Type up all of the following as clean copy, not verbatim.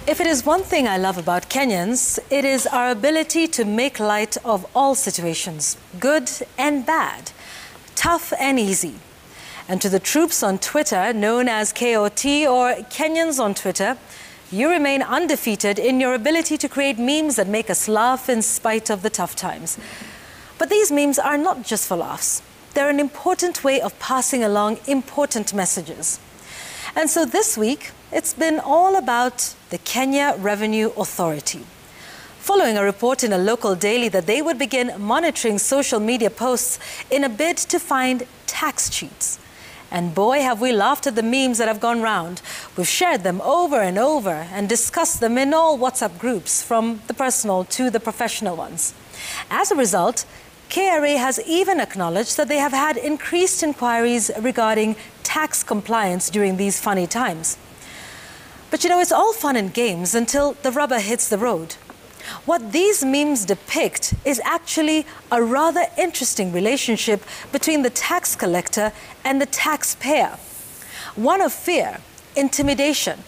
If it is one thing I love about Kenyans, it is our ability to make light of all situations, good and bad, tough and easy. And to the troops on Twitter, known as KOT or Kenyans on Twitter, you remain undefeated in your ability to create memes that make us laugh in spite of the tough times. But these memes are not just for laughs. They're an important way of passing along important messages. And so this week, it's been all about the Kenya Revenue Authority. Following a report in a local daily that they would begin monitoring social media posts in a bid to find tax cheats. And boy, have we laughed at the memes that have gone round. We've shared them over and over and discussed them in all WhatsApp groups, from the personal to the professional ones. As a result, KRA has even acknowledged that they have had increased inquiries regarding tax compliance during these funny times. But you know, it's all fun and games until the rubber hits the road. What these memes depict is actually a rather interesting relationship between the tax collector and the taxpayer. One of fear, intimidation,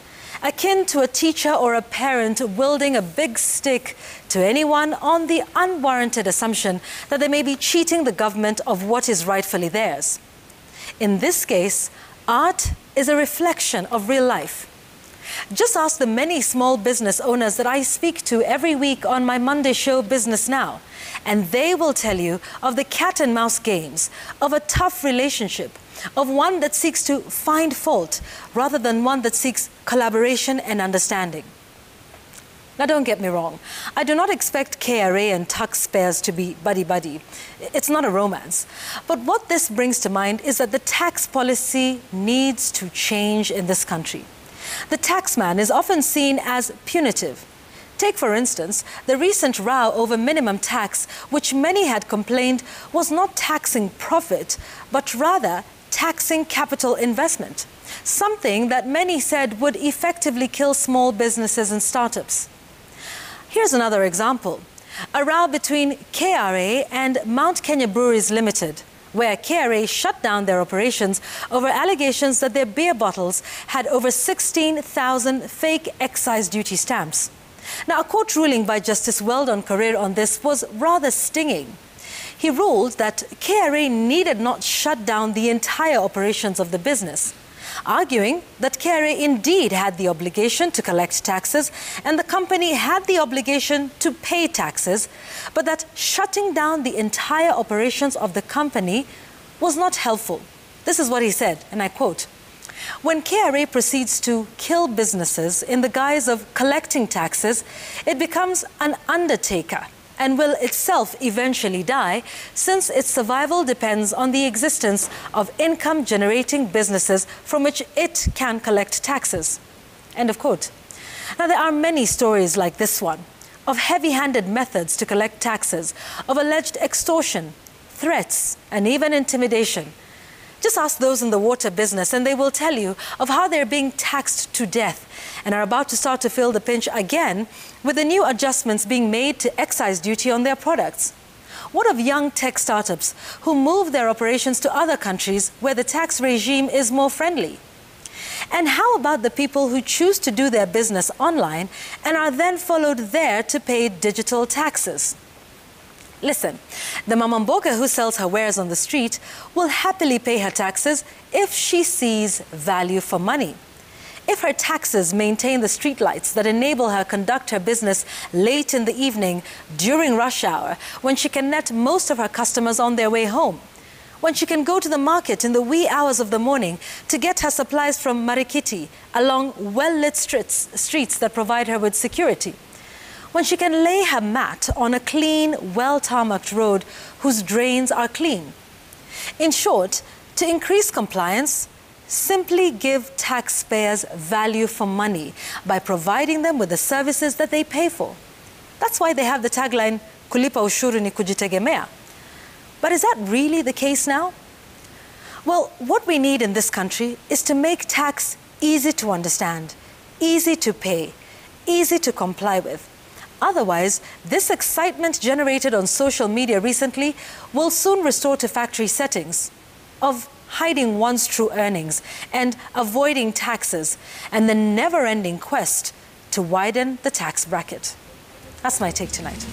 akin to a teacher or a parent wielding a big stick to anyone on the unwarranted assumption that they may be cheating the government of what is rightfully theirs. In this case, art is a reflection of real life. Just ask the many small business owners that I speak to every week on my Monday show, Business Now, and they will tell you of the cat and mouse games, of a tough relationship, of one that seeks to find fault rather than one that seeks collaboration and understanding. Now, don't get me wrong. I do not expect KRA and taxpayers to be buddy-buddy. It's not a romance. But what this brings to mind is that the tax policy needs to change in this country. The taxman is often seen as punitive. Take, for instance, the recent row over minimum tax, which many had complained was not taxing profit, but rather taxing capital investment, something that many said would effectively kill small businesses and startups. Here's another example, a row between KRA and Mount Kenya Breweries Limited, where KRA shut down their operations over allegations that their beer bottles had over 16,000 fake excise duty stamps. Now, a court ruling by Justice Weldon Korir on this was rather stinging. He ruled that KRA needed not shut down the entire operations of the business, arguing that KRA indeed had the obligation to collect taxes and the company had the obligation to pay taxes, but that shutting down the entire operations of the company was not helpful. This is what he said, and I quote, "When KRA proceeds to kill businesses in the guise of collecting taxes, it becomes an undertaker and will itself eventually die, since its survival depends on the existence of income-generating businesses from which it can collect taxes." End of quote. Now, there are many stories like this one, of heavy-handed methods to collect taxes, of alleged extortion, threats, and even intimidation. Just ask those in the water business and they will tell you of how they're being taxed to death and are about to start to feel the pinch again with the new adjustments being made to excise duty on their products. What of young tech startups who move their operations to other countries where the tax regime is more friendly? And how about the people who choose to do their business online and are then followed there to pay digital taxes? Listen, the mamamboga who sells her wares on the street will happily pay her taxes if she sees value for money. If her taxes maintain the streetlights that enable her conduct her business late in the evening during rush hour, when she can net most of her customers on their way home, when she can go to the market in the wee hours of the morning to get her supplies from Marikiti along well-lit streets that provide her with security, when she can lay her mat on a clean, well-tarmacked road whose drains are clean. In short, to increase compliance, simply give taxpayers value for money by providing them with the services that they pay for. That's why they have the tagline, "Kulipa ushuru ni kujitegemea." But is that really the case now? Well, what we need in this country is to make tax easy to understand, easy to pay, easy to comply with. Otherwise, this excitement generated on social media recently will soon restore to factory settings of hiding one's true earnings and avoiding taxes, and the never-ending quest to to widen the tax bracket. That's my take tonight.